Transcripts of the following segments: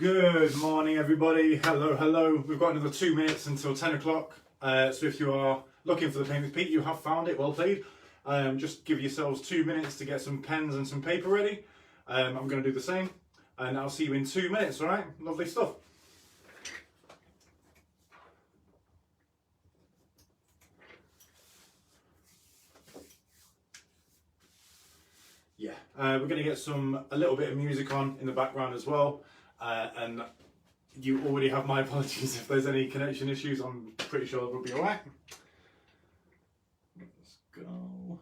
Good morning, everybody. Hello, hello. We've got another 2 minutes until 10 o'clock. So if you are looking for the Paint with Pete, you have found it. Well played. Just give yourselves 2 minutes to get some pens and some paper ready. I'm going to do the same, and I'll see you in 2 minutes. All right? Lovely stuff. Yeah, we're going to get a little bit of music on in the background as well. And you already have my apologies if there's any connection issues. I'm pretty sure it will be alright. Let's go.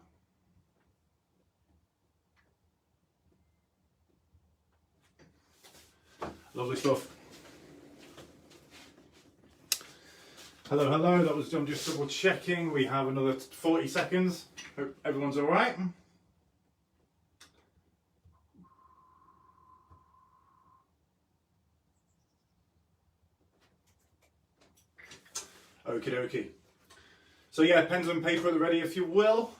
Lovely stuff. Hello, hello. That was I'm just double checking. We have another 40 seconds. Hope everyone's alright. Okie dokie. So yeah, pens and paper at the ready if you will.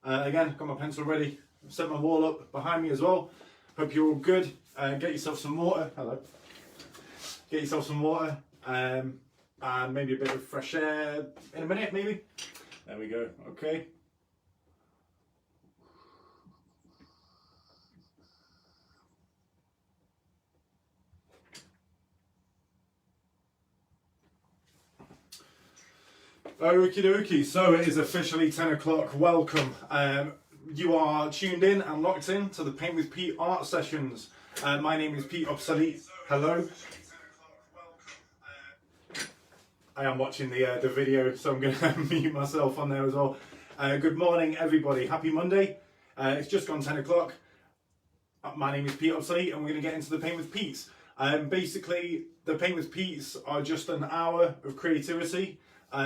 Again, got my pencil ready. I've set my wall up behind me as well. Hope you're all good. Get yourself some water. Hello. Get yourself some water. And maybe a bit of fresh air in a minute, maybe. There we go. Okay. Okie dokie, so it is officially 10 o'clock. Welcome. You are tuned in and locked in to the Paint with Pete art sessions. My name is Pete Obsolete. Hello. I am watching the video, so I'm going to mute myself on there as well. Good morning, everybody. Happy Monday. It's just gone 10 o'clock. My name is Pete Obsolete, and we're going to get into the Paint with Pete's. Basically, the Paint with Pete's are just an hour of creativity.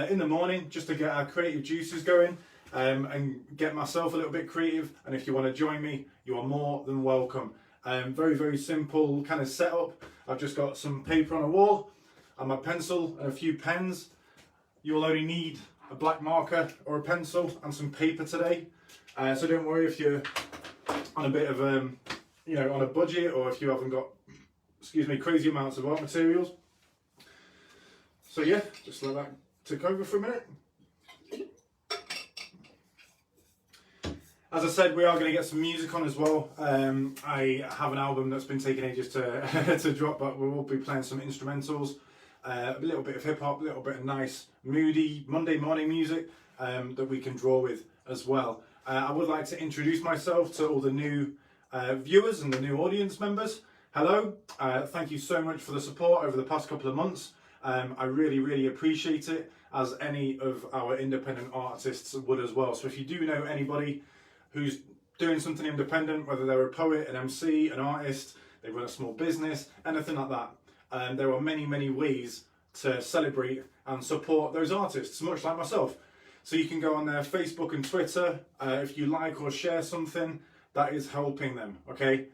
In the morning, just to get our creative juices going and get myself a little bit creative. And if you want to join me, you are more than welcome. Very, very simple kind of setup. I've just got some paper on a wall and my pencil and a few pens. You will only need a black marker or a pencil and some paper today. So don't worry if you're on a bit of on a budget, or if you haven't got, crazy amounts of art materials. So yeah, just let that take over for a minute. As I said, we are going to get some music on as well. I have an album that's been taking ages to to drop, but we will be playing some instrumentals, a little bit of hip hop, a little bit of nice, moody Monday morning music that we can draw with as well. I would like to introduce myself to all the new viewers and the new audience members. Hello, thank you so much for the support over the past couple of months. I really, really appreciate it, as any of our independent artists would as well. So if you do know anybody who's doing something independent, whether they're a poet, an MC, an artist, they run a small business, anything like that, there are many, many ways to celebrate and support those artists, much like myself. So you can go on their Facebook and Twitter. If you like or share something, that is helping them, okay?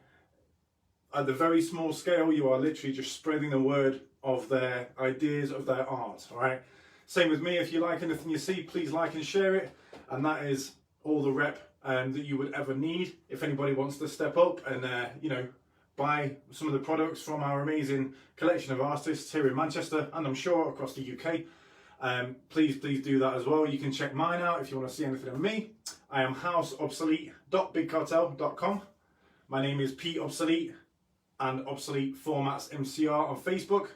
At the very small scale, you are literally just spreading the word of their ideas, of their art, all right? Same with me. If you like anything you see, please like and share it. And that is all the rep that you would ever need. If anybody wants to step up and, buy some of the products from our amazing collection of artists here in Manchester, and I'm sure across the UK, please do that as well. You can check mine out if you want to see anything of me. I am houseobsolete.bigcartel.com. My name is Pete Obsolete and Obsolete Formats MCR on Facebook.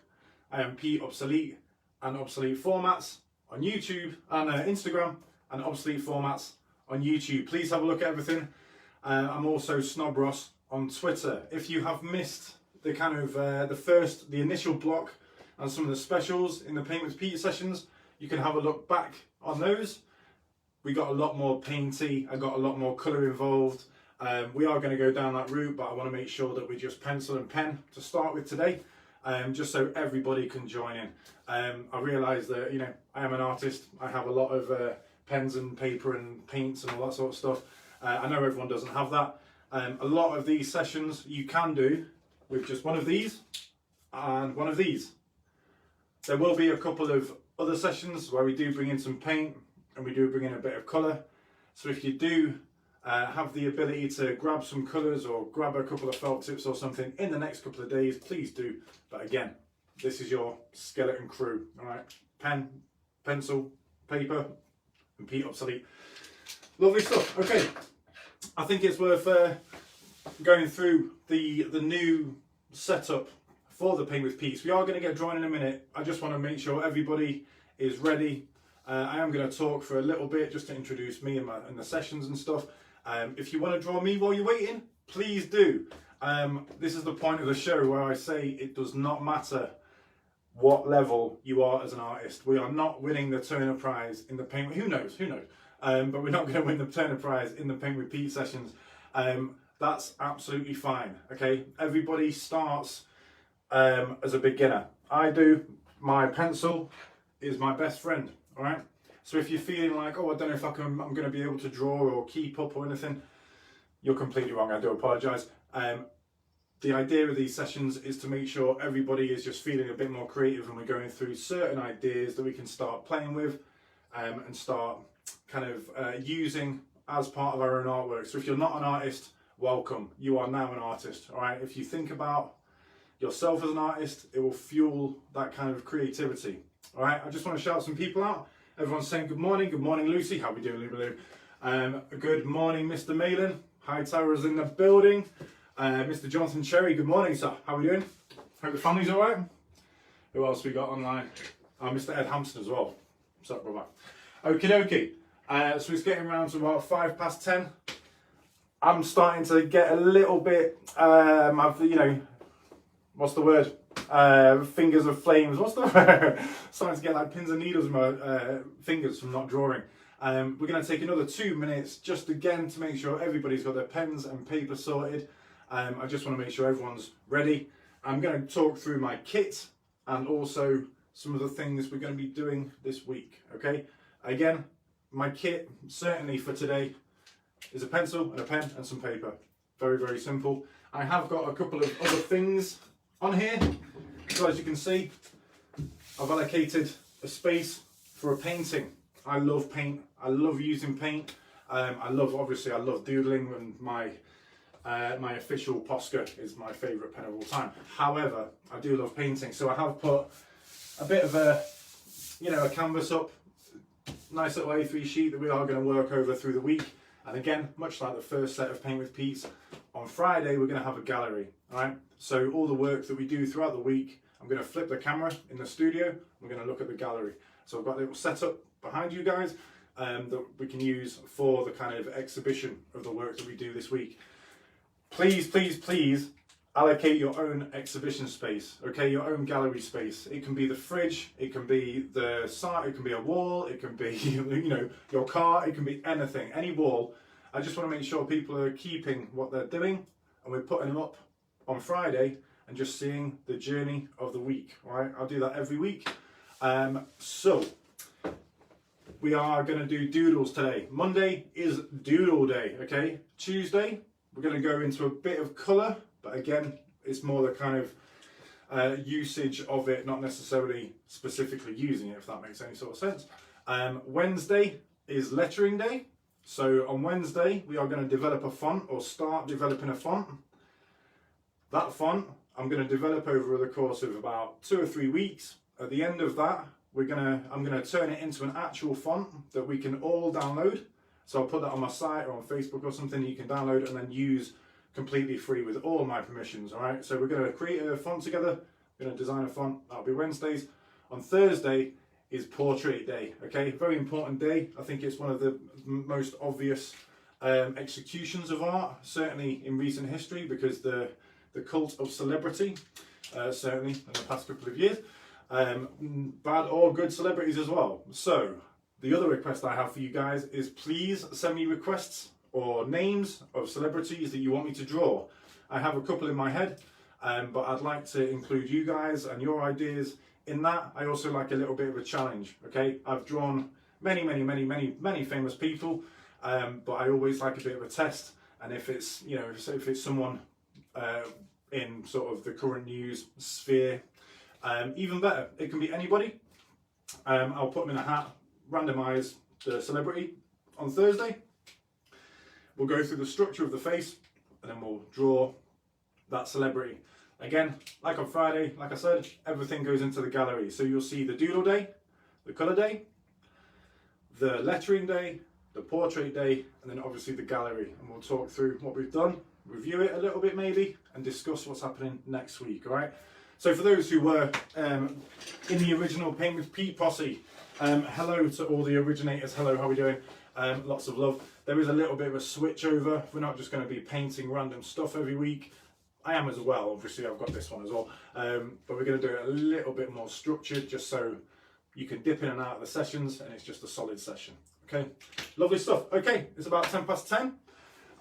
I am Pete Obsolete and Obsolete Formats on YouTube and Instagram, and Obsolete Formats on YouTube. Please have a look at everything. I'm also Snob Ross on Twitter. If you have missed the kind of the initial block and some of the specials in the Paint with Pete sessions, you can have a look back on those. We got a lot more painty. I got a lot more colour involved. We are going to go down that route, but I want to make sure that we just pencil and pen to start with today. Just so everybody can join in. I realise that, I am an artist. I have a lot of pens and paper and paints and all that sort of stuff. I know everyone doesn't have that. A lot of these sessions you can do with just one of these and one of these. There will be a couple of other sessions where we do bring in some paint and we do bring in a bit of colour. So if you do have the ability to grab some colours or grab a couple of felt tips or something in the next couple of days, please do. But again, this is your skeleton crew, all right? Pen, pencil, paper, and Pete obsolete. Lovely stuff. Okay, I think it's worth going through the new setup for the Paint with Pete's. We are going to get drawn in a minute. I just want to make sure everybody is ready. I am going to talk for a little bit just to introduce me and the sessions and stuff. If you want to draw me while you're waiting, please do. This is the point of the show where I say it does not matter what level you are as an artist. We are not winning the Turner Prize in the Paint. Who knows? But we're not going to win the Turner Prize in the Paint with Pete sessions. That's absolutely fine. Okay, everybody starts as a beginner. I do. My pencil is my best friend. All right. So if you're feeling like, oh, I don't know if I'm going to be able to draw or keep up or anything, you're completely wrong. I do apologise. The idea of these sessions is to make sure everybody is just feeling a bit more creative, and we're going through certain ideas that we can start playing with and start kind of using as part of our own artwork. So if you're not an artist, welcome. You are now an artist. All right. If you think about yourself as an artist, it will fuel that kind of creativity. All right. I just want to shout some people out. Everyone's saying good morning. Good morning, Lucy. How we doing, Lulu? Good morning, Mr. Malin. Hightower's in the building. Mr. Jonathan Cherry, good morning, sir. How we doing? Hope the family's all right. Who else we got online? Mr. Ed Hampson as well. What's up, brother? Okie dokie. So it's getting around to about 10:05. I'm starting to get a little bit, what's the word? Fingers of flames. What's the word? Starting to get like pins and needles in my fingers from not drawing. We're going to take another 2 minutes just again to make sure everybody's got their pens and paper sorted. I just want to make sure everyone's ready. I'm going to talk through my kit and also some of the things we're going to be doing this week. Okay. Again, my kit certainly for today is a pencil and a pen and some paper. Very, very simple. I have got a couple of other things on here. So as you can see, I've allocated a space for a painting. I love paint. I love using paint. I love doodling, and my official Posca is my favourite pen of all time. However, I do love painting, so I have put a bit of a canvas up, nice little A3 sheet that we are going to work over through the week. And again, much like the first set of Paint with Pete's, on Friday we're going to have a gallery. All right. So all the work that we do throughout the week, I'm going to flip the camera in the studio. We're going to look at the gallery. So I've got a little setup behind you guys that we can use for the kind of exhibition of the work that we do this week. Please, please, please allocate your own exhibition space, okay? Your own gallery space. It can be the fridge, it can be the site, it can be a wall, it can be, your car, it can be anything, any wall. I just want to make sure people are keeping what they're doing, and we're putting them up on Friday and just seeing the journey of the week, all right? I'll do that every week. So we are going to do doodles today. Monday is doodle day, okay? Tuesday, we're going to go into a bit of colour, but again, it's more the kind of usage of it, not necessarily specifically using it, if that makes any sort of sense. Wednesday is lettering day. So on Wednesday, we are going to develop a font, or start developing a font. That font, I'm going to develop over the course of about 2 or 3 weeks. At the end of that, I'm going to turn it into an actual font that we can all download. So I'll put that on my site or on Facebook or something you can download and then use completely free with all my permissions. All right. So we're going to create a font together. We're going to design a font. That'll be Wednesdays. On Thursday is portrait day. Okay. Very important day. I think it's one of the most obvious executions of art, certainly in recent history, because the cult of celebrity, certainly in the past couple of years, bad or good celebrities as well. So the other request I have for you guys is please send me requests or names of celebrities that you want me to draw. I have a couple in my head, but I'd like to include you guys and your ideas in that. I also like a little bit of a challenge. Okay, I've drawn many famous people, but I always like a bit of a test. And if it's if it's someone in sort of the current news sphere, even better. It can be anybody. I'll put them in a hat, randomise the celebrity on Thursday. We'll go through the structure of the face and then we'll draw that celebrity. Again, like on Friday, like I said, everything goes into the gallery. So you'll see the doodle day, the colour day, the lettering day, the portrait day, and then obviously the gallery. And we'll talk through what we've done, review it a little bit maybe, and discuss what's happening next week, all right? So for those who were in the original Paint with Pete posse, hello to all the originators. Hello, how are we doing? Lots of love. There is a little bit of a switch over. We're not just going to be painting random stuff every week. I am as well, obviously I've got this one as well. But we're going to do it a little bit more structured, just so you can dip in and out of the sessions and it's just a solid session. Okay, lovely stuff. Okay, it's about 10 past 10.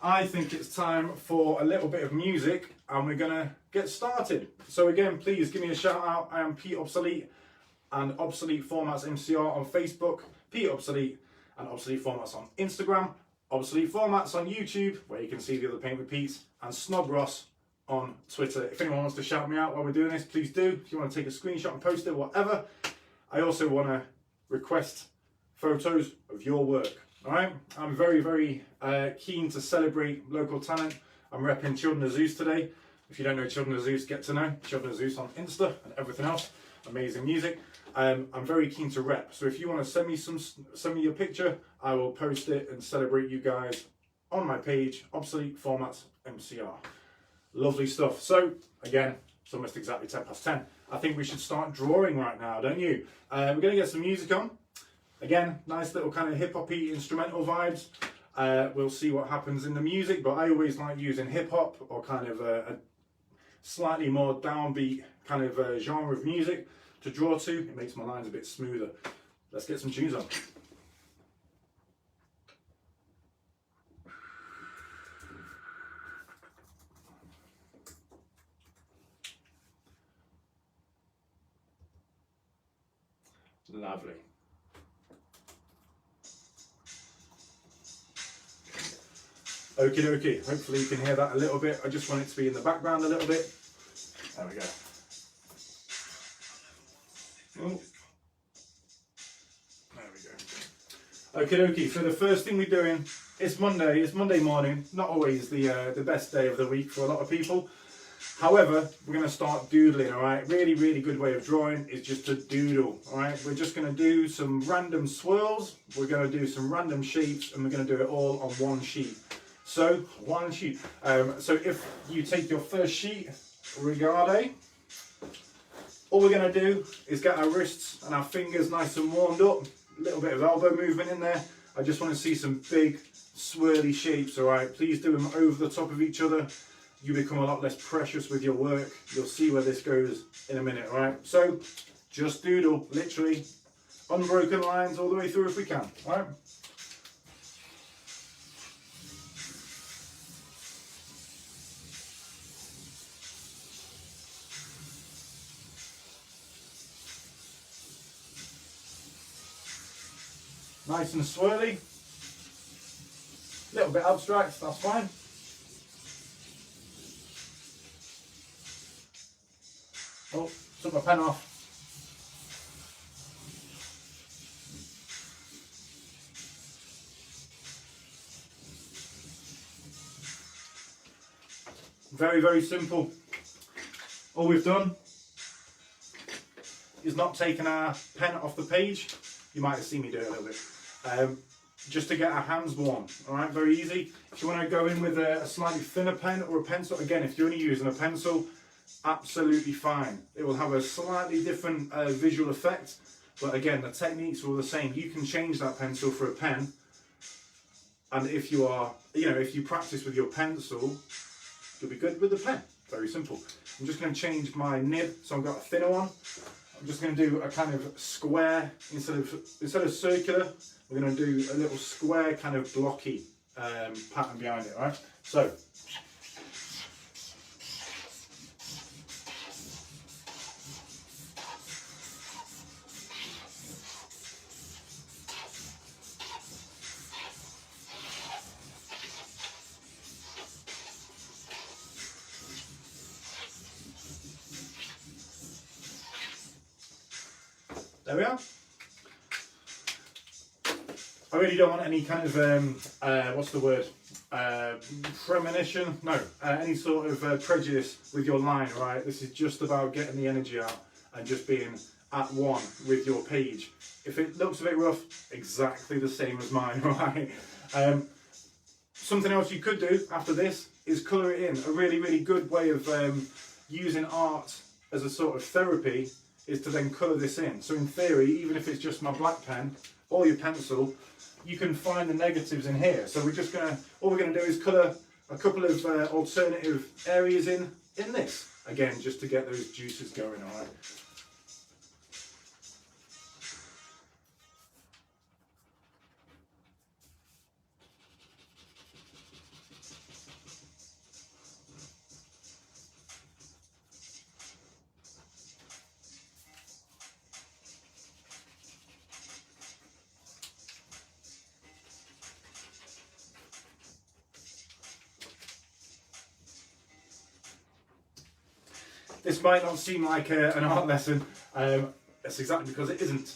I think it's time for a little bit of music and we're gonna get started. So again, please give me a shout out. I am Pete Obsolete and Obsolete Formats MCR on Facebook, Pete Obsolete and Obsolete Formats on Instagram, Obsolete Formats on YouTube, where you can see the other Paint with Pete's, and Snob Ross on Twitter. If anyone wants to shout me out while we're doing this, please do. If you want to take a screenshot and post it, whatever. I also want to request photos of your work. All right, I'm very, very keen to celebrate local talent. I'm repping Children of Zeus today. If you don't know Children of Zeus, get to know Children of Zeus on Insta and everything else. Amazing music. I'm very keen to rep. So if you want to send me your picture, I will post it and celebrate you guys on my page, Obsolete Formats MCR. Lovely stuff. So again, it's almost exactly 10 past 10. I think we should start drawing right now, don't you? We're going to get some music on. Again, nice little kind of hip-hop-y instrumental vibes. We'll see what happens in the music, but I always like using hip-hop or kind of a slightly more downbeat kind of genre of music to draw to. It makes my lines a bit smoother. Let's get some tunes on. Lovely. Okie dokie, hopefully you can hear that a little bit. I just want it to be in the background a little bit. There we go. Oh. There we go. Okie dokie, so the first thing we're doing, it's Monday morning, not always the best day of the week for a lot of people. However, we're going to start doodling, all right? Really, really good way of drawing is just to doodle, all right? We're just going to do some random swirls, we're going to do some random shapes, and we're going to do it all on one sheet. So, one sheet. So if you take your first sheet, regardez, all we're going to do is get our wrists and our fingers nice and warmed up, a little bit of elbow movement in there. I just want to see some big swirly shapes, all right? Please do them over the top of each other. You become a lot less precious with your work. You'll see where this goes in a minute, all right? So, just doodle, literally, unbroken lines all the way through if we can, all right? Nice and swirly. A little bit abstract, that's fine. Oh, took my pen off. Very, very simple. All we've done is not taken our pen off the page. You might have seen me do it a little bit. Just to get our hands warm, all right, very easy. If you want to go in with a slightly thinner pen or a pencil, again, if you're only using a pencil, absolutely fine. It will have a slightly different visual effect, but again, the techniques are all the same. You can change that pencil for a pen, and if you are, if you practice with your pencil, you'll be good with the pen. Very simple. I'm just going to change my nib, so I've got a thinner one. I'm just going to do a kind of square instead of circular. We're going to do a little square kind of blocky pattern behind it, all right? So. There we are. I really don't want any kind of, what's the word? premonition, no, any sort of prejudice with your line, right? This is just about getting the energy out and just being at one with your page. If it looks a bit rough, exactly the same as mine, right? Something else you could do after this is colour it in. A really, really good way of using art as a sort of therapy is to then colour this in. So in theory, even if it's just my black pen or your pencil, you can find the negatives in here. So all we're gonna do is colour a couple of alternative areas in this. Again, just to get those juices going, all right? This might not seem like an art lesson, that's exactly because it isn't.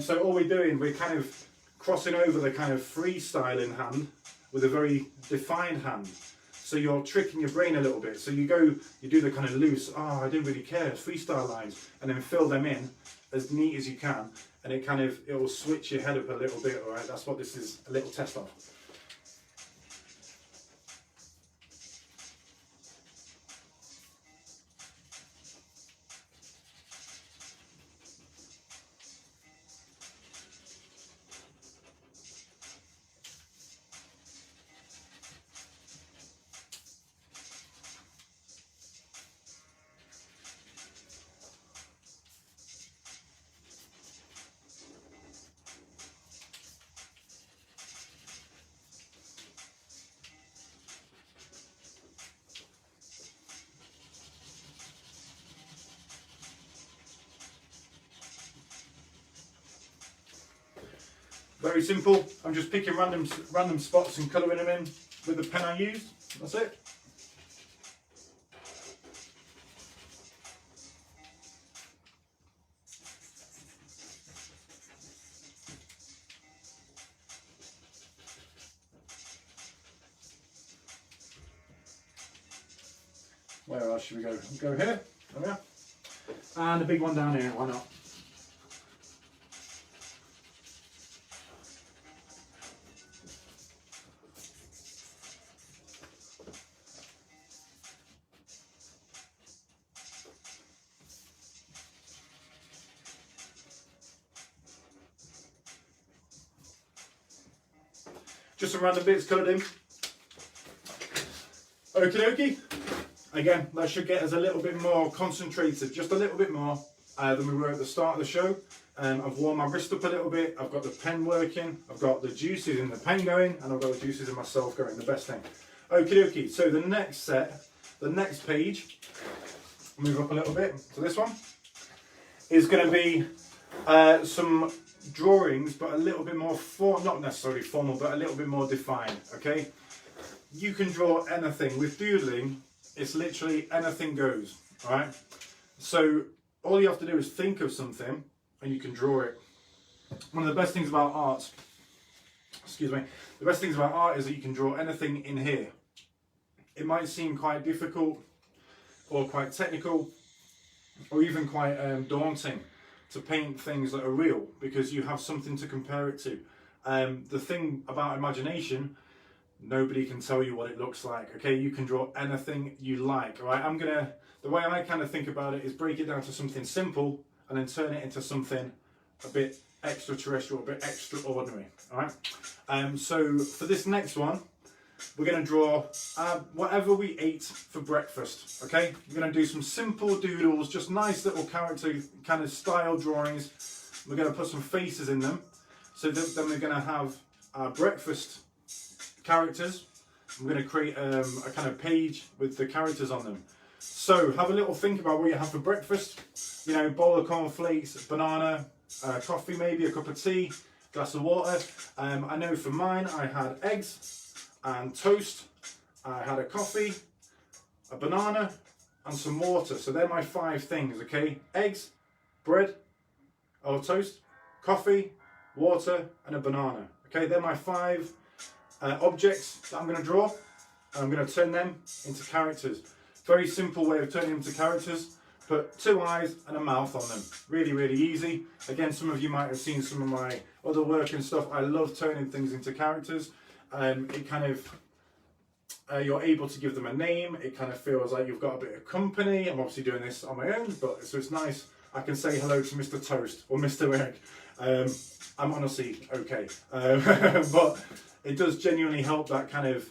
So all we're doing, we're kind of crossing over the kind of freestyling hand with a very defined hand. So you're tricking your brain a little bit. So you do the kind of loose, I didn't really care, freestyle lines, and then fill them in as neat as you can, and it will switch your head up a little bit, all right? That's what this is a little test of. Very simple. I'm just picking random spots and colouring them in with the pen I used. That's it. Where else should we go? Go here. There we are. And a big one down here. Why not? Just some random bits coloured in. Okie dokie. Again, that should get us a little bit more concentrated, just a little bit more than we were at the start of the show. I've warmed my wrist up a little bit, I've got the pen working, I've got the juices in the pen going, and I've got the juices in myself going, the best thing. Okie dokie, so the next page, move up a little bit to this one, is going to be some drawings, but a little bit more, not necessarily formal, but a little bit more defined, okay? You can draw anything. With doodling, it's literally anything goes, all right? So all you have to do is think of something and you can draw it. One of the best things about art, the best things about art is that you can draw anything in here. It might seem quite difficult or quite technical or even quite daunting to paint things that are real because you have something to compare it to. The thing about imagination, nobody can tell you what it looks like, okay? You can draw anything you like, all right? The way I kind of think about it is break it down to something simple and then turn it into something a bit extraterrestrial, a bit extraordinary, all right? So for this next one, we're going to draw whatever we ate for breakfast, okay? We're going to do some simple doodles, just nice little character kind of style drawings. We're going to put some faces in them. So then we're going to have our breakfast characters. I'm going to create a kind of page with the characters on them. So have a little think about what you have for breakfast. You know, bowl of cornflakes, banana, coffee maybe, a cup of tea, glass of water. I know for mine I had eggs and toast. I had a coffee, a banana and some water. So they're my 5 things, okay? Eggs, bread or toast, coffee, water and a banana. Okay, they're my 5 objects that I'm going to draw. I'm going to turn them into characters. Very simple way of turning them into characters. Put 2 eyes and a mouth on them. Really, really easy. Again, some of you might have seen some of my other work and stuff. I love turning things into characters. It kind of, you're able to give them a name. It kind of feels like you've got a bit of company. I'm obviously doing this on my own, but so it's nice. I can say hello to Mr. Toast or Mr. Egg. I'm honestly okay. But it does genuinely help that kind of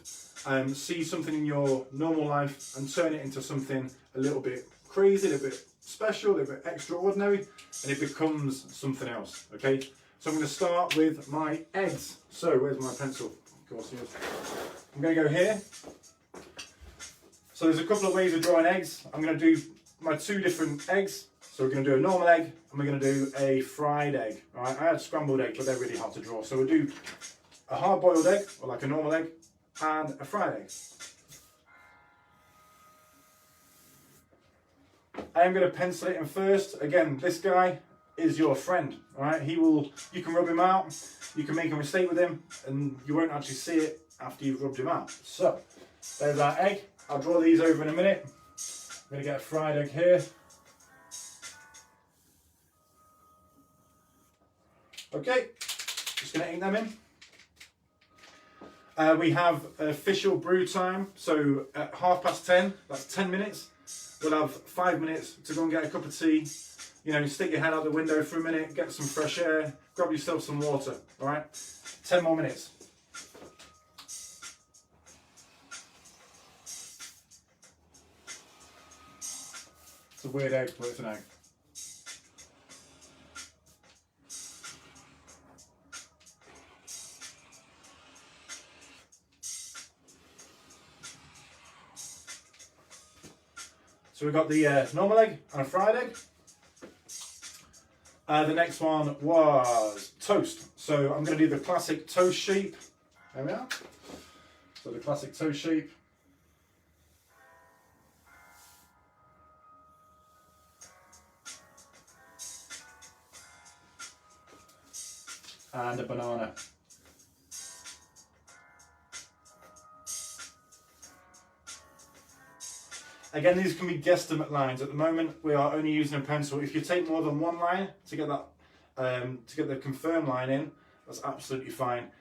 see something in your normal life and turn it into something a little bit crazy, a little bit special, a little bit extraordinary, and it becomes something else, okay? So I'm going to start with my eggs. So where's my pencil? Of course, here. I'm going to go here. So there's a couple of ways of drawing eggs. I'm going to do my 2 different eggs. So we're going to do a normal egg and we're going to do a fried egg. All right, I had scrambled egg, but they're really hard to draw. So we'll do a hard-boiled egg, or like a normal egg, and a fried egg. I am going to pencil it in first. Again, this guy is your friend. All right, you can rub him out, you can make a mistake with him, and you won't actually see it after you've rubbed him out. So there's our egg. I'll draw these over in a minute. I'm going to get a fried egg here. Okay, just going to ink them in. We have official brew time, so at 10:30, that's 10 minutes. We'll have 5 minutes to go and get a cup of tea. You know, stick your head out the window for a minute, get some fresh air, grab yourself some water, all right? 10 more minutes. It's a weird egg, but it's an egg. So we've got the normal egg and a fried egg. The next one was toast. So I'm going to do the classic toast shape. There we are. So the classic toast shape. And a banana. Again, these can be guesstimate lines. At the moment, we are only using a pencil. If you take more than 1 line to get that, to get the confirm line in, that's absolutely fine.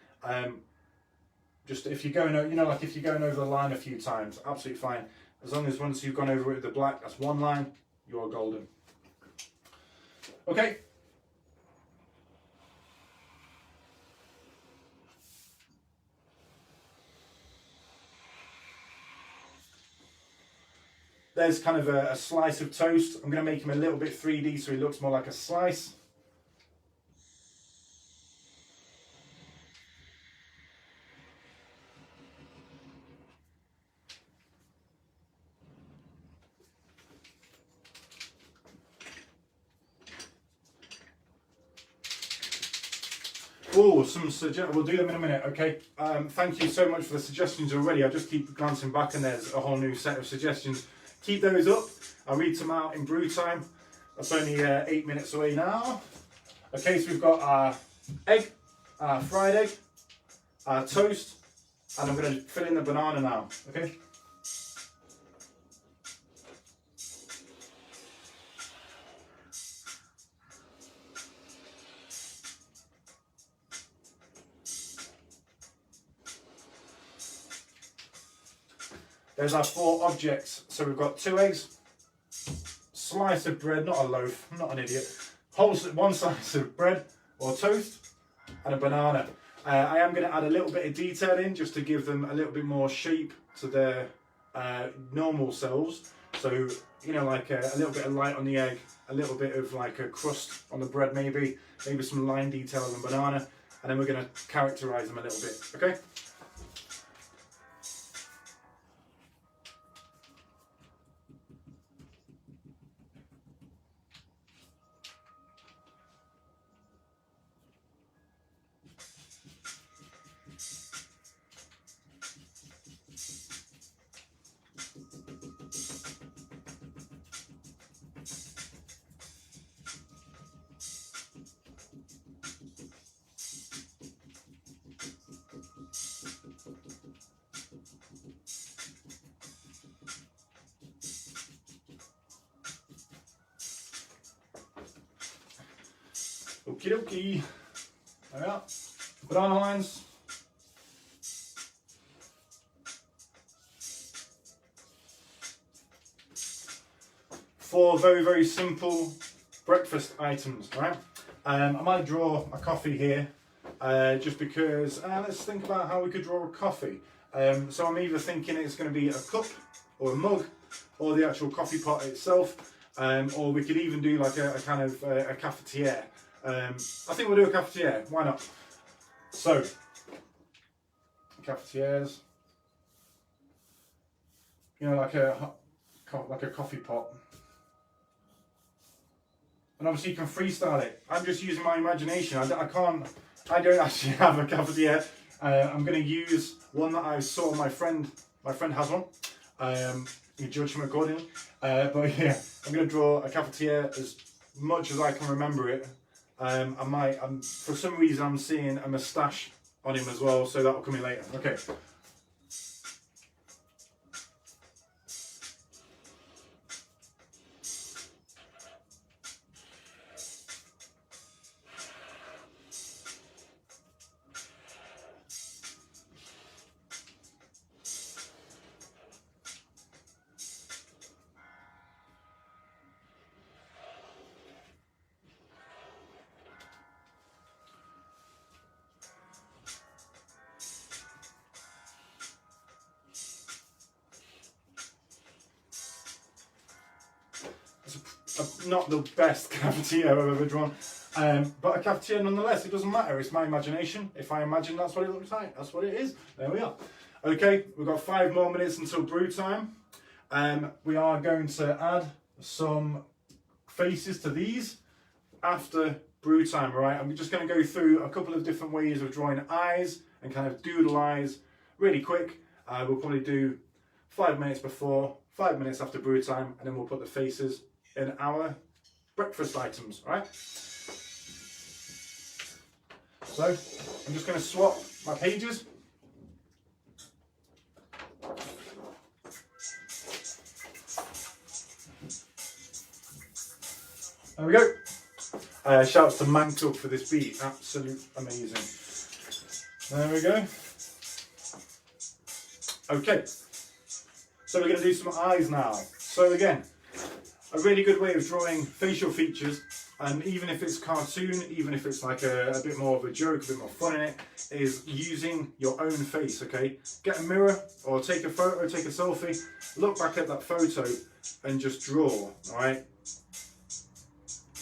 Just if you're going, you know, like if you're going over the line a few times, absolutely fine. As long as once you've gone over it with the black, that's 1 line, you are golden. Okay. There's kind of a slice of toast. I'm going to make him a little bit 3D so he looks more like a slice. Oh, we'll do them in a minute, okay? Thank you so much for the suggestions already. I just keep glancing back and there's a whole new set of suggestions. Keep those up. I'll read some out in brew time. That's only 8 minutes away now. Okay, so we've got our egg, our fried egg, our toast, and I'm going to fill in the banana now, okay? There's our 4 objects. So we've got 2 eggs, slice of bread, not a loaf, I'm not an idiot, 1 slice of bread or toast, and a banana. I am going to add a little bit of detail in just to give them a little bit more shape to their normal selves. So, you know, like a little bit of light on the egg, a little bit of like a crust on the bread maybe some line detail on the banana, and then we're going to characterize them a little bit, okay? Okie dokie. There we are. Banana lines. Four very, very simple breakfast items, right? I might draw a coffee here, just because, let's think about how we could draw a coffee. So I'm either thinking it's going to be a cup or a mug or the actual coffee pot itself, or we could even do like a kind of a cafetiere. I think we'll do a cafetiere, why not? So, cafetieres, you know, like a coffee pot. And obviously you can freestyle it. I'm just using my imagination. I don't actually have a cafetiere. I'm going to use one that I saw my friend has one. You judge him accordingly. But yeah, I'm going to draw a cafetiere as much as I can remember it. For some reason I'm seeing a moustache on him as well, so that'll come in later. Okay. Not the best cafetiere I've ever drawn, but a cafetiere nonetheless. It doesn't matter, it's my imagination. If I imagine that's what it looks like, that's what it is. There we are. Okay, we've got 5 more minutes until brew time. We are going to add some faces to these after brew time, right? I'm just going to go through a couple of different ways of drawing eyes and kind of doodle eyes really quick. We'll probably do 5 minutes before, 5 minutes after brew time, and then we'll put the faces in our breakfast items, right? So I'm just going to swap my pages. There we go. Shouts to Manked for this beat, absolute amazing. There we go. Okay, so we're going to do some eyes now. So again, a really good way of drawing facial features, and even if it's cartoon, even if it's like a bit more of a joke, a bit more fun in it, is using your own face, okay? Get a mirror or take a photo, take a selfie, look back at that photo and just draw, alright?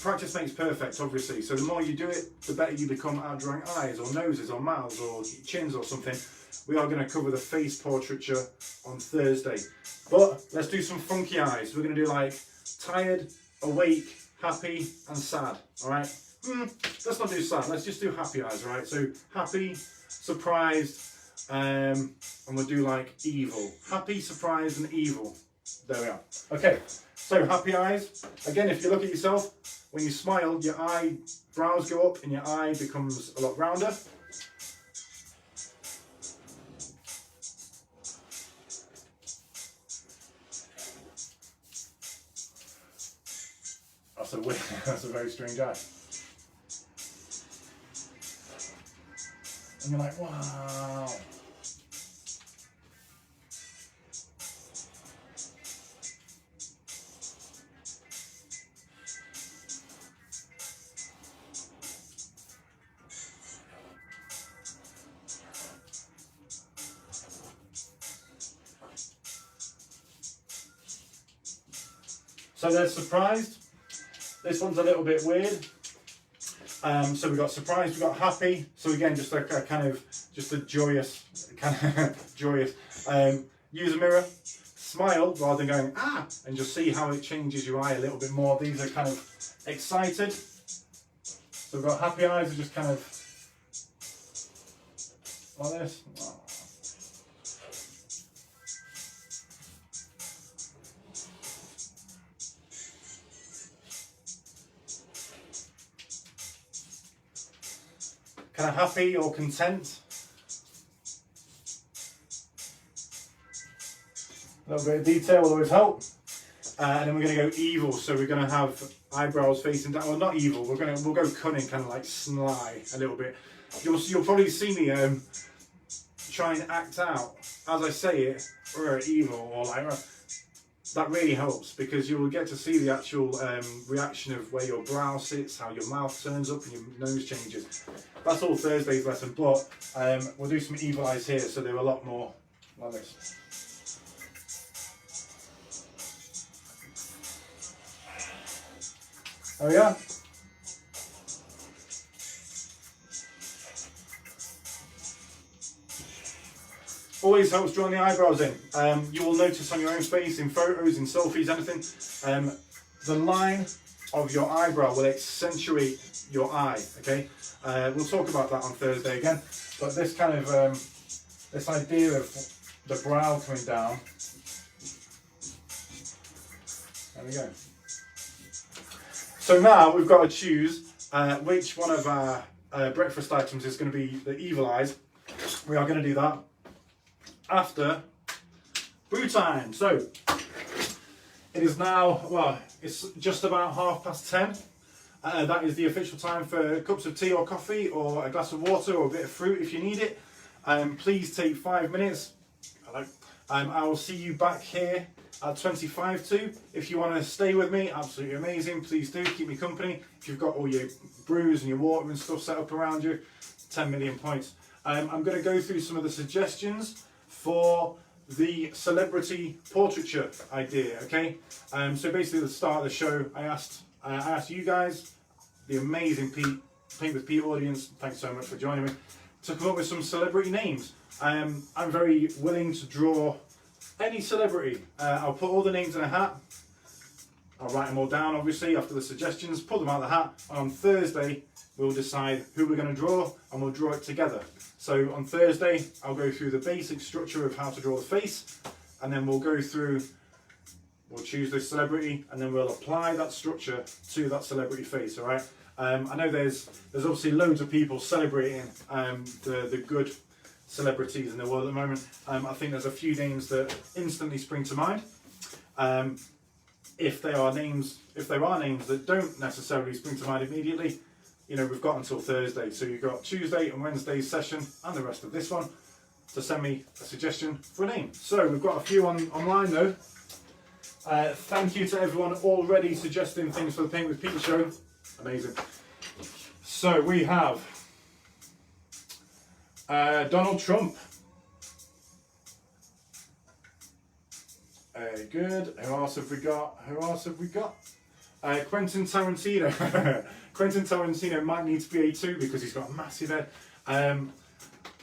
Practice makes perfect, obviously, so the more you do it, the better you become at drawing eyes or noses or mouths or chins or something. We are going to cover the face portraiture on Thursday. But let's do some funky eyes. We're going to do like tired, awake, happy and sad, alright? Let's not do sad, let's just do happy eyes, right? So happy, surprised, and we'll do like evil. Happy, surprised and evil. There we are. Okay, so happy eyes. Again, if you look at yourself, when you smile, your eyebrows go up and your eye becomes a lot rounder. That's a very strange eye. And you're like, wow. So they're surprised. This one's a little bit weird. So we've got surprised, we've got happy. So again, just a kind of, just a joyous, kind of joyous. Use a mirror, smile rather than going, ah, and just see how it changes your eye a little bit more. These are kind of excited. So we've got happy eyes are just kind of like this. Oh. Kind of happy or content. A little bit of detail will always help. And then we're going to go evil, so we're going to have eyebrows facing down. Well, not evil. We'll go cunning, kind of like sly a little bit. You'll probably see me try and act out as I say it, or evil, or like. That really helps because you'll get to see the actual reaction of where your brow sits, how your mouth turns up and your nose changes. That's all Thursday's lesson, but we'll do some evil eyes here, so they're a lot more like this. There we are. Always helps drawing the eyebrows in. You will notice on your own face, in photos, in selfies, anything, the line of your eyebrow will accentuate your eye, okay? We'll talk about that on Thursday again, but this kind of, this idea of the brow coming down, there we go. So now we've got to choose which one of our breakfast items is going to be the evil eyes. We are going to do that after brew time. So it is now, well, it's just about 10:30. That is the official time for cups of tea or coffee or a glass of water or a bit of fruit if you need it. Please take 5 minutes. I will see you back here at 25 to. If you want to stay with me, absolutely amazing. Please do keep me company. If you've got all your brews and your water and stuff set up around you, 10 million points. I'm going to go through some of the suggestions for the celebrity portraiture idea, okay? So basically at the start of the show, I asked you guys, the amazing Paint with Pete audience, thanks so much for joining me, to come up with some celebrity names. I'm very willing to draw any celebrity. I'll put all the names in a hat. I'll write them all down, obviously, after the suggestions, pull them out of the hat. And on Thursday, we'll decide who we're going to draw, and we'll draw it together. So on Thursday, I'll go through the basic structure of how to draw the face, and then we'll choose the celebrity, and then we'll apply that structure to that celebrity face, all right? I know there's obviously loads of people celebrating the good celebrities in the world at the moment. I think there's a few names that instantly spring to mind. If there are names that don't necessarily spring to mind immediately, you know, we've got until Thursday. So you've got Tuesday and Wednesday's session and the rest of this one to send me a suggestion for a name. So we've got a few online though. Thank you to everyone already suggesting things for the Paint with Pete show. Amazing. So we have Donald Trump. Good. Who else have we got? Quentin Tarantino. Quentin Tarantino might need to be A2 because he's got a massive head. I've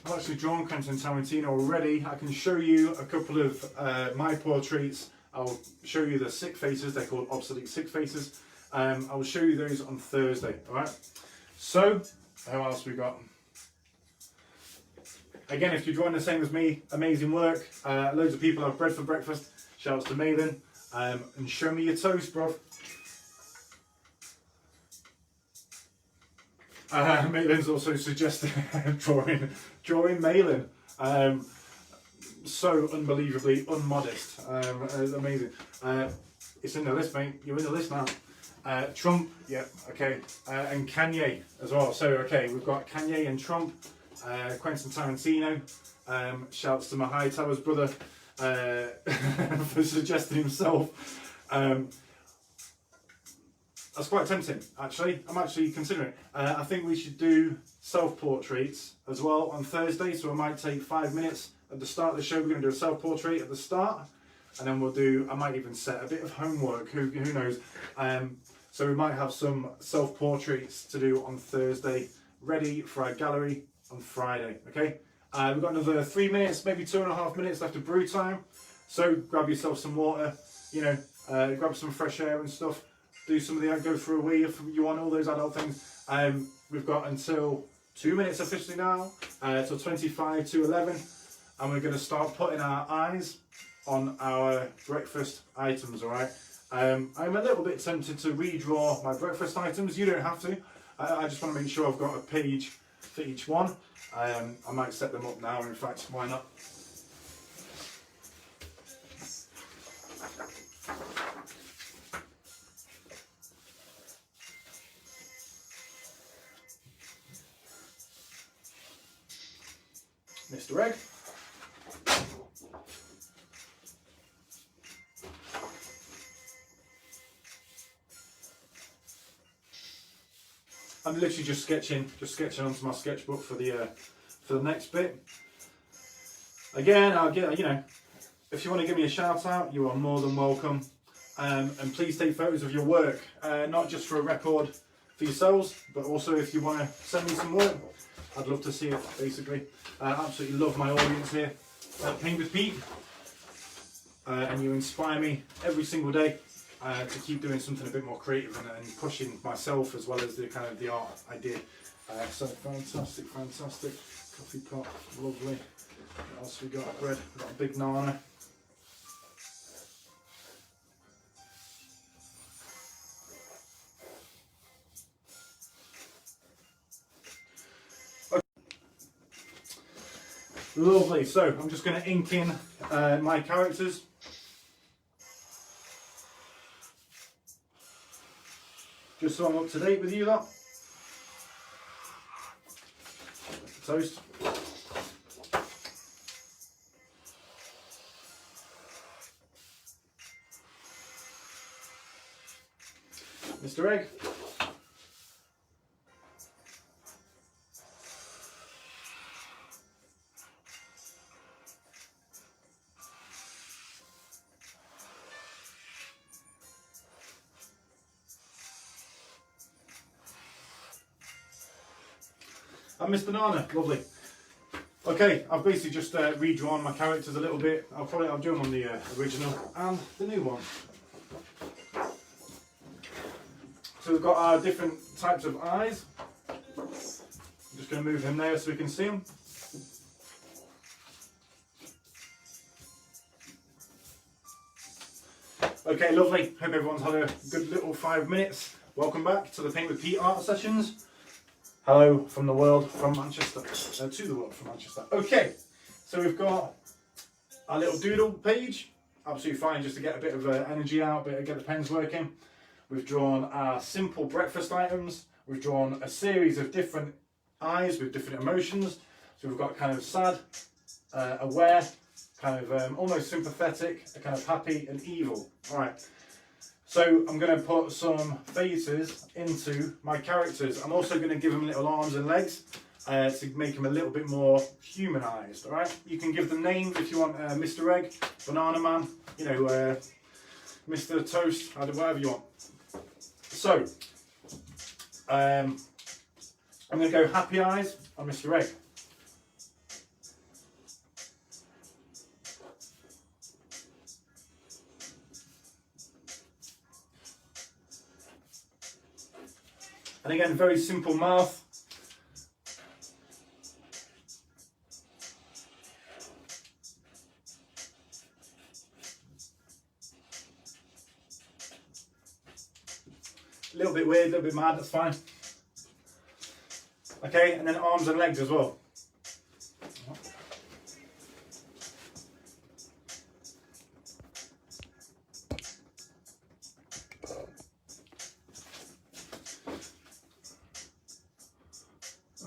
actually drawn Quentin Tarantino already. I can show you a couple of my portraits. I'll show you the sick faces. They're called obsolete sick faces. I will show you those on Thursday. All right. So, who else we got? Again, if you're drawing the same as me, amazing work. Loads of people have bread for breakfast. Shouts to Malin. And show me your toast, bro. Malin's also suggested drawing Malin. So unbelievably unmodest. Amazing. It's in the list, mate. You're in the list now. Trump, yeah, okay. And Kanye as well. So, okay, we've got Kanye and Trump. Quentin Tarantino. Shouts to my High Towers brother for suggesting himself. That's quite tempting, actually. I'm actually considering it. I think we should do self-portraits as well on Thursday, so I might take 5 minutes at the start of the show. We're going to do a self-portrait at the start, and then I might even set a bit of homework, who knows. So we might have some self-portraits to do on Thursday, ready for our gallery on Friday, okay? We've got another 3 minutes, maybe 2.5 minutes left of brew time. So grab yourself some water, you know, grab some fresh air and stuff. Do some of the go for a wee if you want, all those adult things. We've got until 2 minutes officially now, till 25 to 11. And we're going to start putting our eyes on our breakfast items, all right? I'm a little bit tempted to redraw my breakfast items. You don't have to. I just want to make sure I've got a page for each one. I might set them up now, in fact, why not? Mr. Egg. I'm literally just sketching onto my sketchbook for the next bit. Again, I'll get, you know, if you want to give me a shout out, you are more than welcome. And please take photos of your work, not just for a record for yourselves, but also if you want to send me some work, I'd love to see it. Basically, I absolutely love my audience here at Paint with Pete, and you inspire me every single day to keep doing something a bit more creative and pushing myself as well as the kind of the art idea. So fantastic, fantastic. Coffee pot, lovely. What else we got? Bread. We've got a big nana. Okay. Lovely. So I'm just going to ink in my characters. Just so I'm up to date with you lot. Toast. Mr. Egg. And Mr. Nana, lovely. Okay, I've basically just redrawn my characters a little bit. I'll do them on the original and the new one. So we've got our different types of eyes. I'm just going to move him there so we can see him. Okay, lovely. Hope everyone's had a good little 5 minutes. Welcome back to the Paint with Pete art sessions. Hello from the world from Manchester, to the world from Manchester. Okay, so we've got our little doodle page. Absolutely fine, just to get a bit of energy out, get the pens working. We've drawn our simple breakfast items. We've drawn a series of different eyes with different emotions. So we've got kind of sad, aware, kind of almost sympathetic, kind of happy and evil. All right. So I'm going to put some faces into my characters. I'm also going to give them little arms and legs to make them a little bit more humanised. All right. You can give them names if you want. Mr. Egg, Banana Man, you know, Mr. Toast, whatever you want. So I'm going to go happy eyes on Mr. Egg. And again, very simple mouth. A little bit weird, a little bit mad, that's fine. Okay, and then arms and legs as well.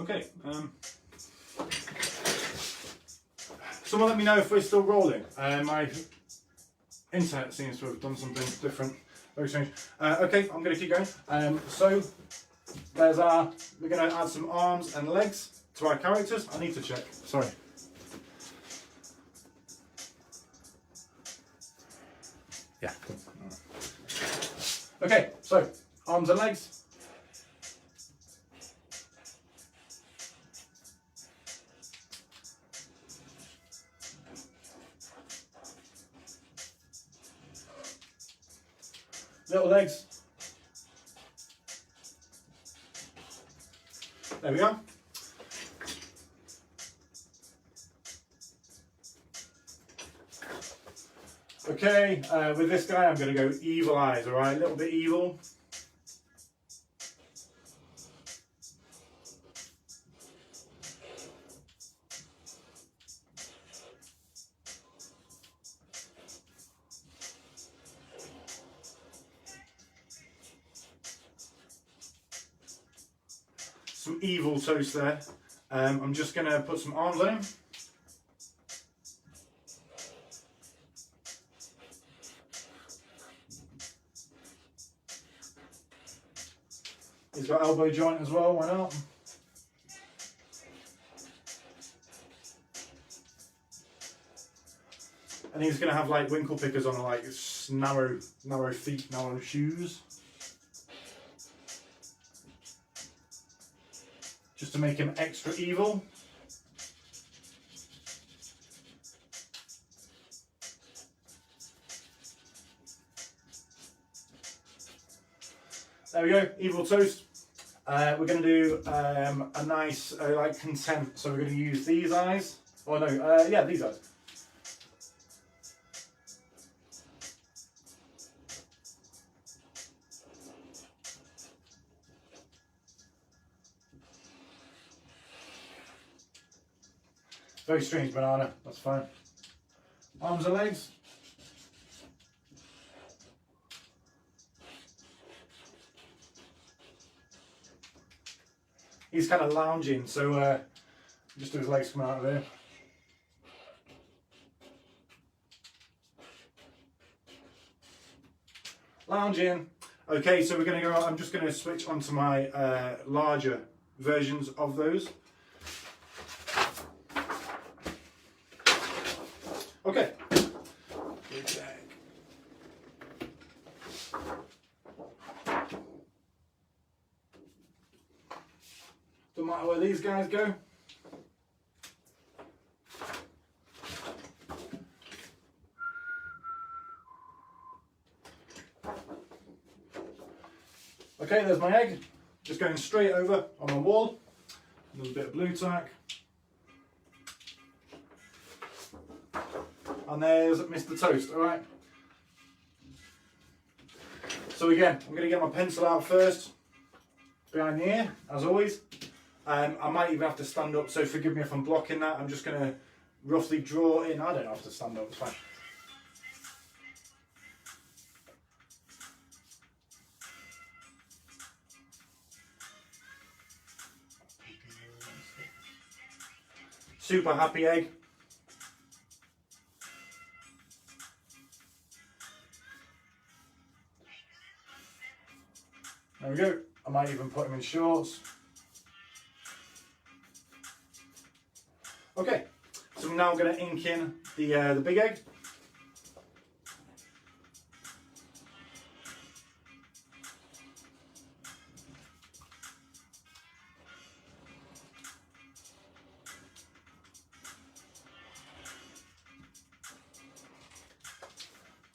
Okay, someone let me know if we're still rolling. My internet seems to have done something different, very strange. Okay, I'm going to keep going. So there's we're going to add some arms and legs to our characters. I need to check, sorry. Yeah, cool. Okay, so arms and legs. Little legs. There we go. Okay, with this guy I'm going to go evil eyes, alright? A little bit evil. Some evil toast there. I'm just going to put some arms on him. He's got elbow joint as well, why not? And he's going to have like winkle pickers on, like narrow feet, narrow shoes. Just to make him extra evil. There we go, evil toast. We're going to do a nice like content. So we're going to use these eyes. Oh no, yeah, these eyes. Very strange banana, that's fine. Arms and legs. He's kind of lounging, so just do his legs come out of there. Lounging. Okay, so we're going to go, I'm just going to switch onto my larger versions of those. Okay. Don't matter where these guys go. Okay, there's my egg. Just going straight over on my wall. A little bit of blue tack. And there's Mr. Toast, alright? So again, I'm going to get my pencil out first, behind the ear, as always. I might even have to stand up, so forgive me if I'm blocking that. I'm just going to roughly draw in. I don't have to stand up, it's fine. Super happy egg. There we go. I might even put him in shorts. Okay, so I'm now going to ink in the big egg.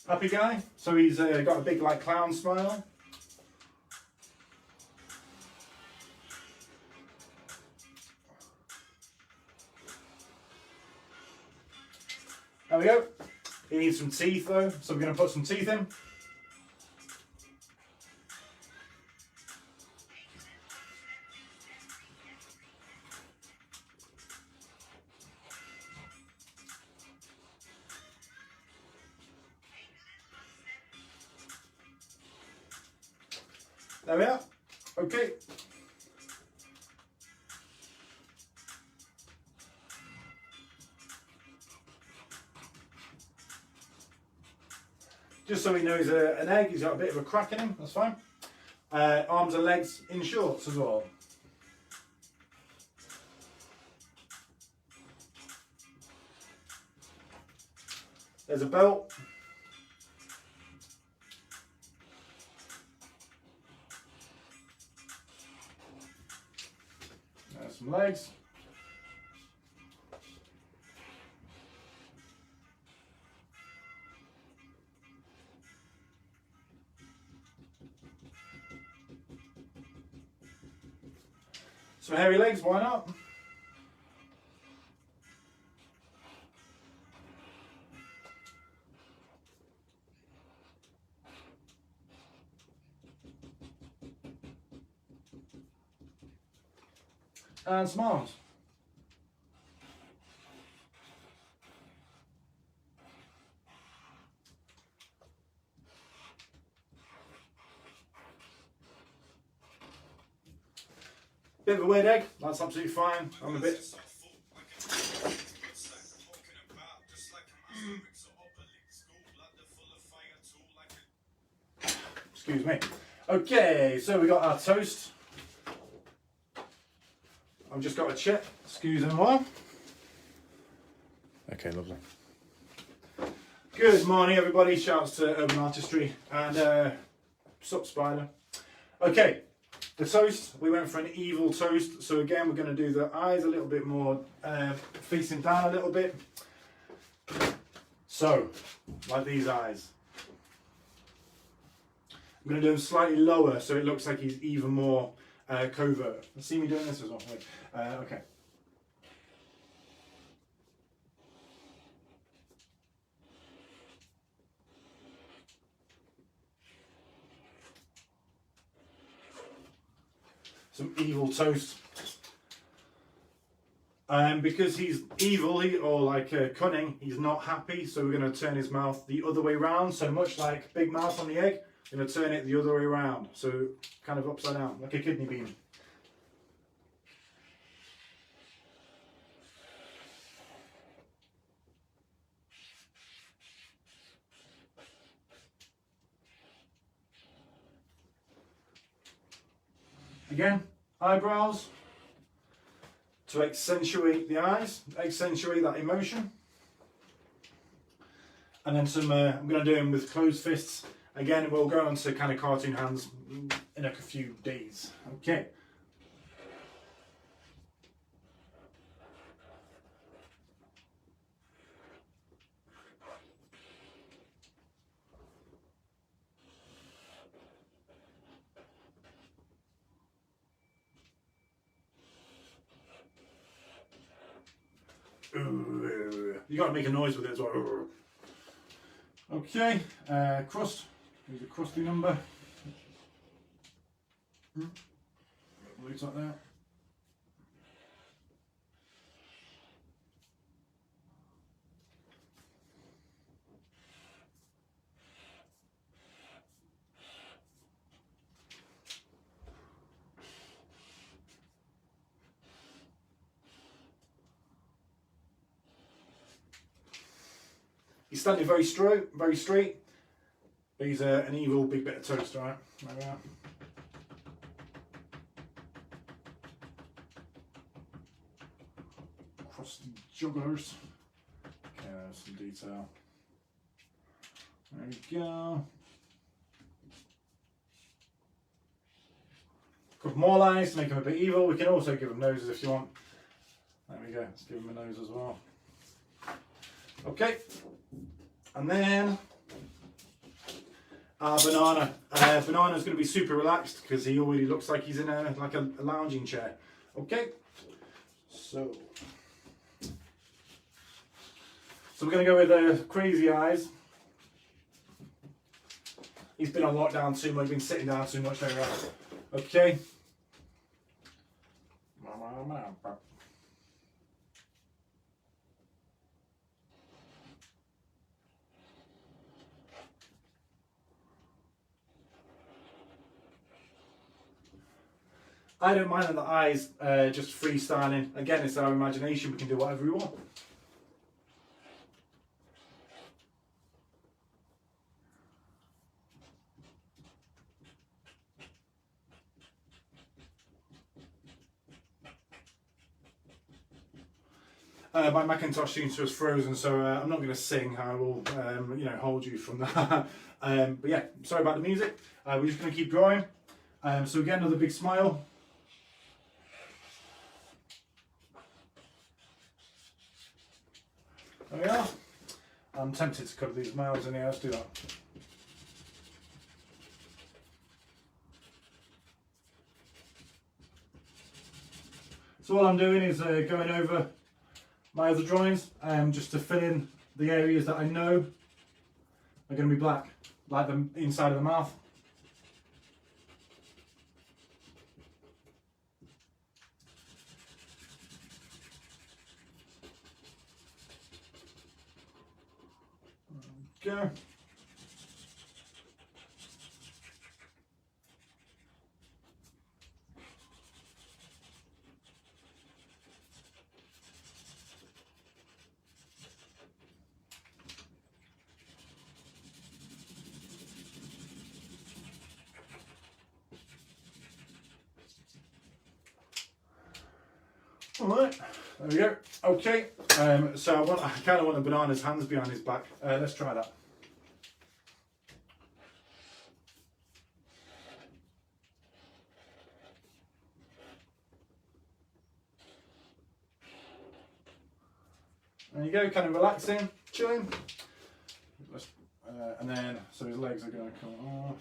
Happy guy. So he's got a big like clown smile. There we go. He needs some teeth though, so we're going to put some teeth in. There we are. Okay. Just so he knows an egg, he's got a bit of a crack in him, that's fine. Arms and legs in shorts as well. There's a belt. There's some legs. Some hairy legs, why not? And some arms. Bit of a weird egg, that's absolutely fine. I'm a bit... Excuse me. Okay, so we got our toast. I've just got to check. Excuse me while. Okay, lovely. Good morning, everybody. Shouts to Urban Artistry and sup, Spider. Okay, the toast. We went for an evil toast. So again, we're going to do the eyes a little bit more facing down a little bit. So, like these eyes. I'm going to do them slightly lower so it looks like he's even more covert. See me doing this as well. Wait. Okay. Some evil toast. Because he's evil, or like cunning, he's not happy, so we're going to turn his mouth the other way round. So much like Big Mouth on the egg, we're going to turn it the other way around. So kind of upside down, like a kidney bean. Again, eyebrows. To accentuate the eyes, accentuate that emotion. And then some, I'm going to do them with closed fists. Again, we'll go on to kind of cartoon hands in like a few days. Okay. You got to make a noise with it as well. Okay, crust. Here's a crusty number. Looks like that. He's standing very straight, but he's an evil big bit of toast, right? Like that. Crusty jugglers. Okay, there's some detail. There we go. Couple more lines to make him a bit evil. We can also give him noses if you want. There we go, let's give him a nose as well. Okay. And then our banana. Banana's going to be super relaxed because he already looks like he's in a lounging chair. Okay, so we're going to go with crazy eyes. He's been on lockdown too much. He's been sitting down too much. Okay. I don't mind that the eyes just freestyling. Again, it's our imagination. We can do whatever we want. My Macintosh seems to have frozen, so I'm not going to sing. I will, hold you from that. But yeah, sorry about the music. We're just going to keep drawing. So again, another big smile. There we are. I'm tempted to cover these mouths in here. Let's do that. So what I'm doing is going over my other drawings just to fill in the areas that I know are going to be black, like the inside of the mouth. Go. Alright, there we go. Okay, so I kind of want a banana's hands behind his back. Let's try that. There you go, kind of relaxing, chilling. And then, so his legs are going to come off.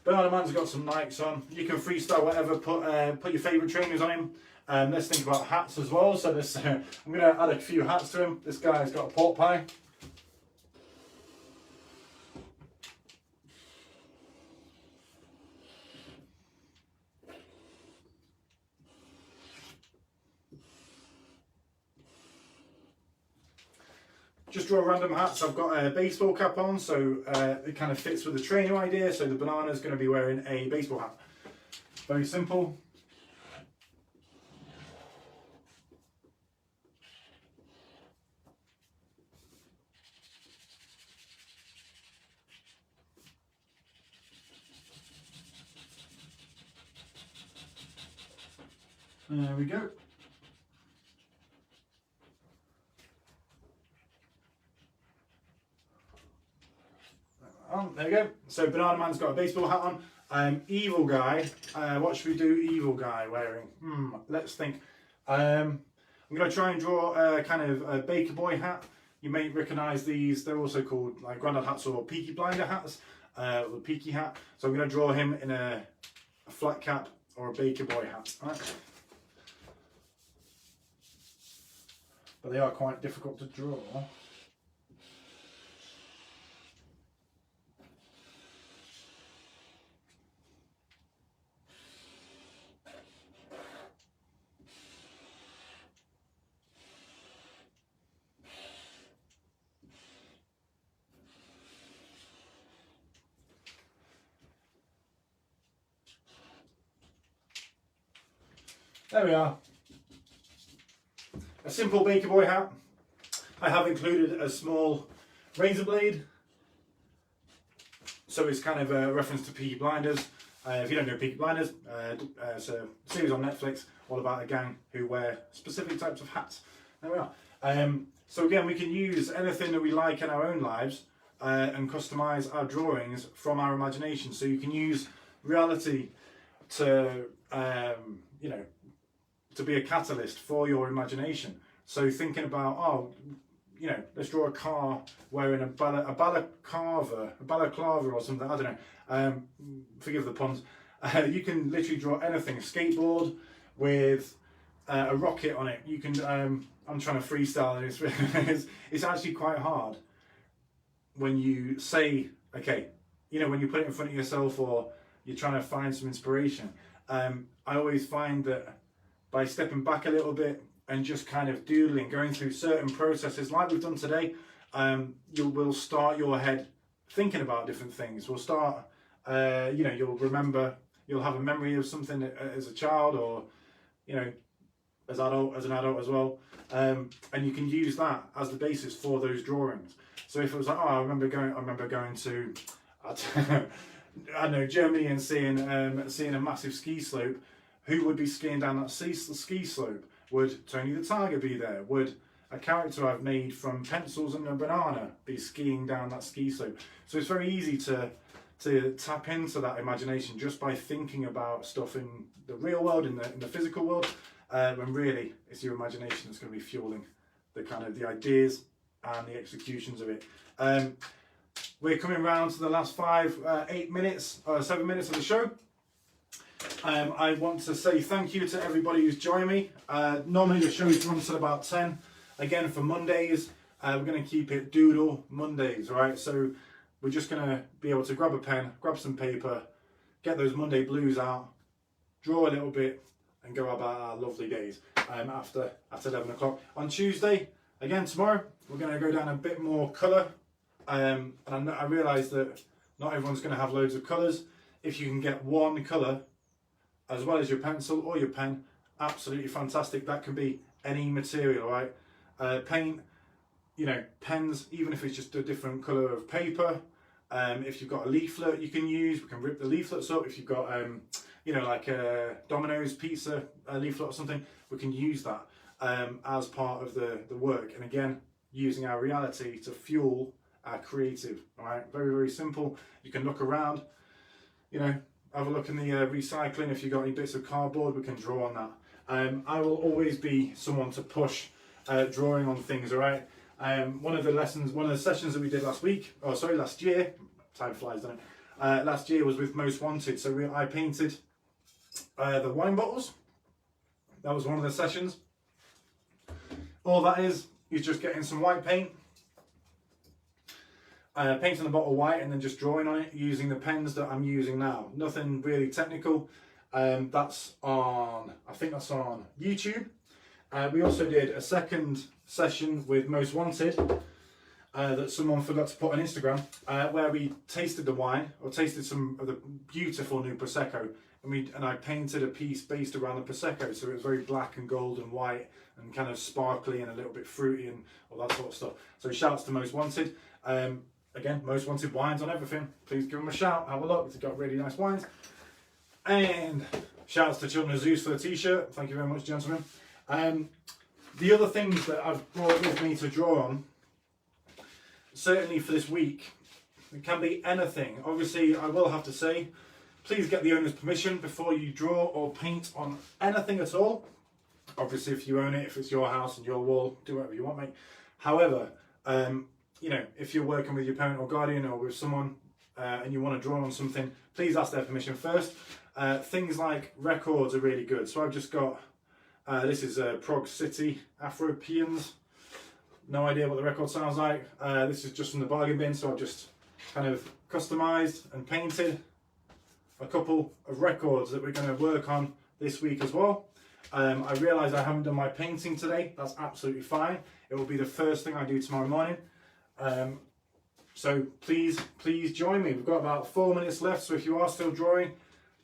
Banana Man's got some Nikes on. You can freestyle whatever, put your favourite trainers on him. Let's think about hats as well. So this, I'm going to add a few hats to him. This guy's got a pork pie. Just draw random hats. I've got a baseball cap on, so it kind of fits with the trainer idea. So the banana's going to be wearing a baseball hat. Very simple. There we go. There we go. So Banana Man's got a baseball hat on. Evil guy. What should we do? Evil guy wearing. Let's think. I'm going to try and draw a kind of a Baker Boy hat. You may recognise these. They're also called like Grandad hats or Peaky Blinder hats. The Peaky hat. So I'm going to draw him in a flat cap or a Baker Boy hat. Right. But they are quite difficult to draw. There we are. A simple Baker Boy hat. I have included a small razor blade. So it's kind of a reference to Peaky Blinders. If you don't know Peaky Blinders, it's a series on Netflix all about a gang who wear specific types of hats. There we are. So again, we can use anything that we like in our own lives and customise our drawings from our imagination. So you can use reality to, you know, to be a catalyst for your imagination. So thinking about, oh, you know, let's draw a car wearing a balaclava or something, I don't know, forgive the puns. You can literally draw anything, a skateboard with a rocket on it. You can, I'm trying to freestyle, and it's actually quite hard when you say, okay, you know, when you put it in front of yourself or you're trying to find some inspiration. I always find that by stepping back a little bit and just kind of doodling, going through certain processes like we've done today, you will start your head thinking about different things. We'll start, you know, you'll remember, you'll have a memory of something as a child or, you know, as an adult as well. And you can use that as the basis for those drawings. So if it was like, oh, I remember going to, I don't know, Germany and seeing a massive ski slope. Who would be skiing down that ski slope? Would Tony the Tiger be there? Would a character I've made from pencils and a banana be skiing down that ski slope? So it's very easy to tap into that imagination just by thinking about stuff in the real world, in the physical world, when really it's your imagination that's going to be fueling the kind of the ideas and the executions of it. We're coming round to the last 7 minutes of the show. I want to say thank you to everybody who's joined me. Normally the show runs till about 10. Again, for Mondays, we're going to keep it Doodle Mondays, right? So we're just going to be able to grab a pen, grab some paper, get those Monday blues out, draw a little bit, and go about our lovely days after 11 o'clock. On Tuesday, again tomorrow, we're going to go down a bit more colour. And I realise that not everyone's going to have loads of colours. if you can get one colour as well as your pencil or your pen, absolutely fantastic. That can be any material, right? Paint, you know, pens, even if it's just a different colour of paper. If you've got a leaflet you can use, we can rip the leaflets up. If you've got, you know, like a Domino's pizza leaflet or something, we can use that as part of the work. And again, using our reality to fuel our creative, all right? Very, very simple. You can look around, you know, have a look in the recycling. If you've got any bits of cardboard, we can draw on that. I will always be someone to push drawing on things, all right? One of the sessions that we did last year, time flies, doesn't it? Last year was with Most Wanted. So I painted the wine bottles. That was one of the sessions. All that is just getting some white paint, painting the bottle white, and then just drawing on it using the pens that I'm using now. Nothing really technical. That's on, I think that's on YouTube. We also did a second session with Most Wanted that someone forgot to put on Instagram, where we tasted the wine, or tasted some of the beautiful new Prosecco, and I painted a piece based around the Prosecco, so it was very black and gold and white and kind of sparkly and a little bit fruity and all that sort of stuff. So shouts to Most Wanted. Again, Most Wanted wines on everything. Please give them a shout, have a look, they've got really nice wines. And shouts to Children of Zeus for the t-shirt. Thank you very much, gentlemen. The other things that I've brought with me to draw on, certainly for this week, it can be anything. Obviously, I will have to say, please get the owner's permission before you draw or paint on anything at all. Obviously, if you own it, if it's your house and your wall, do whatever you want, mate. However, you know, if you're working with your parent or guardian or with someone and you want to draw on something, please ask their permission first. Things like records are really good. So I've just got, this is Prog City Afropeans. No idea what the record sounds like. This is just from the bargain bin, so I've just kind of customized and painted a couple of records that we're going to work on this week as well. I realise I haven't done my painting today. That's absolutely fine. It will be the first thing I do tomorrow morning. So please join me. We've got about 4 minutes left, so if you are still drawing,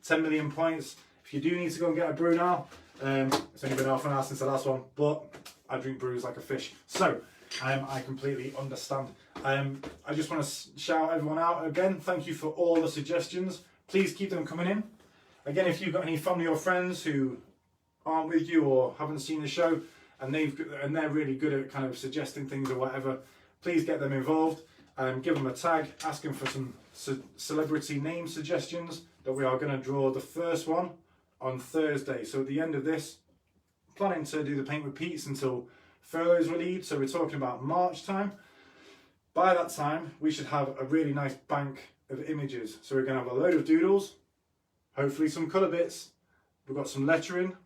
10 million points. If you do need to go and get a brew now, it's only been half an hour since the last one, but I drink brews like a fish. So I completely understand. I just want to shout everyone out again. Thank you for all the suggestions. Please keep them coming in. Again, if you've got any family or friends who aren't with you or haven't seen the show and they're really good at kind of suggesting things or whatever, please get them involved. Give them a tag, ask them for some celebrity name suggestions that we are going to draw the first one on Thursday. So at the end of this, planning to do the paint repeats until furloughs relieved, so we're talking about March time. By that time, we should have a really nice bank of images. So we're going to have a load of doodles, hopefully some colour bits. We've got some lettering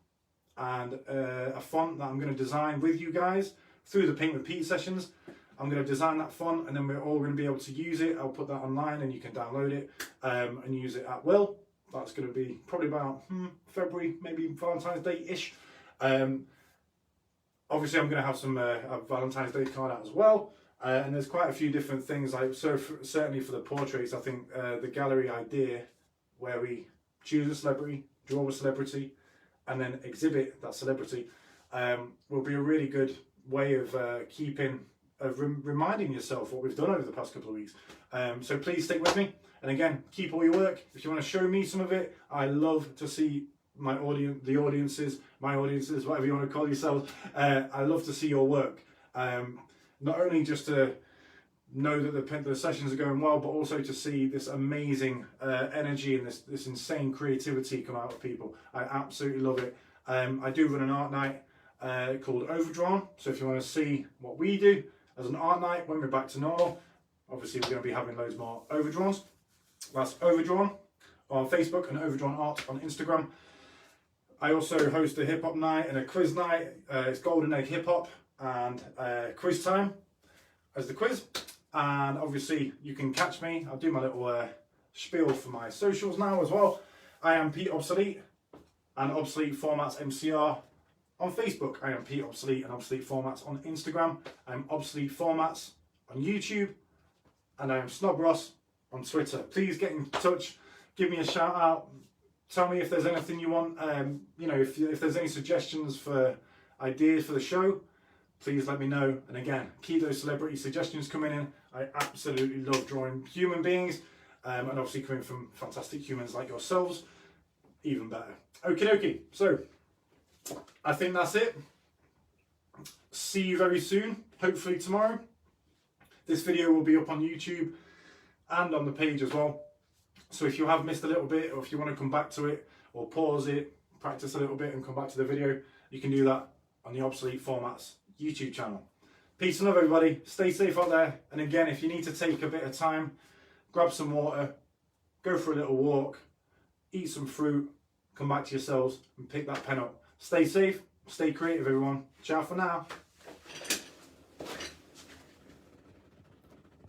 and a font that I'm going to design with you guys through the paint repeat sessions. I'm going to design that font and then we're all going to be able to use it. I'll put that online and you can download it and use it at will. That's going to be probably about February, maybe Valentine's Day-ish. Obviously, I'm going to have some a Valentine's Day card out as well. And there's quite a few different things. Certainly for the portraits, I think the gallery idea where we choose a celebrity, draw a celebrity, and then exhibit that celebrity will be a really good way of reminding yourself what we've done over the past couple of weeks. So please stick with me. And again, keep all your work. If you want to show me some of it, I love to see my audience, my audiences, whatever you want to call yourselves. I love to see your work. Not only just to know that the sessions are going well, but also to see this amazing energy and this insane creativity come out of people. I absolutely love it. I do run an art night called Overdrawn. So if you want to see what we do as an art night when we're back to normal, obviously we're going to be having loads more Overdrawns. That's Overdrawn on Facebook and Overdrawn Art on Instagram. I also host a hip hop night and a quiz night. It's Golden Egg Hip Hop and quiz time as the quiz. And obviously you can catch me. I'll do my little spiel for my socials now as well. I am Pete Obsolete and Obsolete Formats MCR on Facebook. I am Pete Obsolete and Obsolete Formats on Instagram. I'm Obsolete Formats on YouTube. And I am Snob Ross on Twitter. Please get in touch. give me a shout out. Tell me if there's anything you want. You know, if there's any suggestions for ideas for the show, please let me know. And again, keep those celebrity suggestions coming in. I absolutely love drawing human beings, and obviously coming from fantastic humans like yourselves, even better. Okie dokie. So I think that's it. See you very soon, hopefully tomorrow. This video will be up on YouTube and on the page as well. So if you have missed a little bit, or if you want to come back to it, or pause it, practice a little bit and come back to the video, you can do that on the Obsolete Formats YouTube channel. Peace and love, everybody. Stay safe out there. And again, if you need to take a bit of time, grab some water, go for a little walk, eat some fruit, come back to yourselves and pick that pen up. Stay safe, stay creative, everyone. Ciao for now.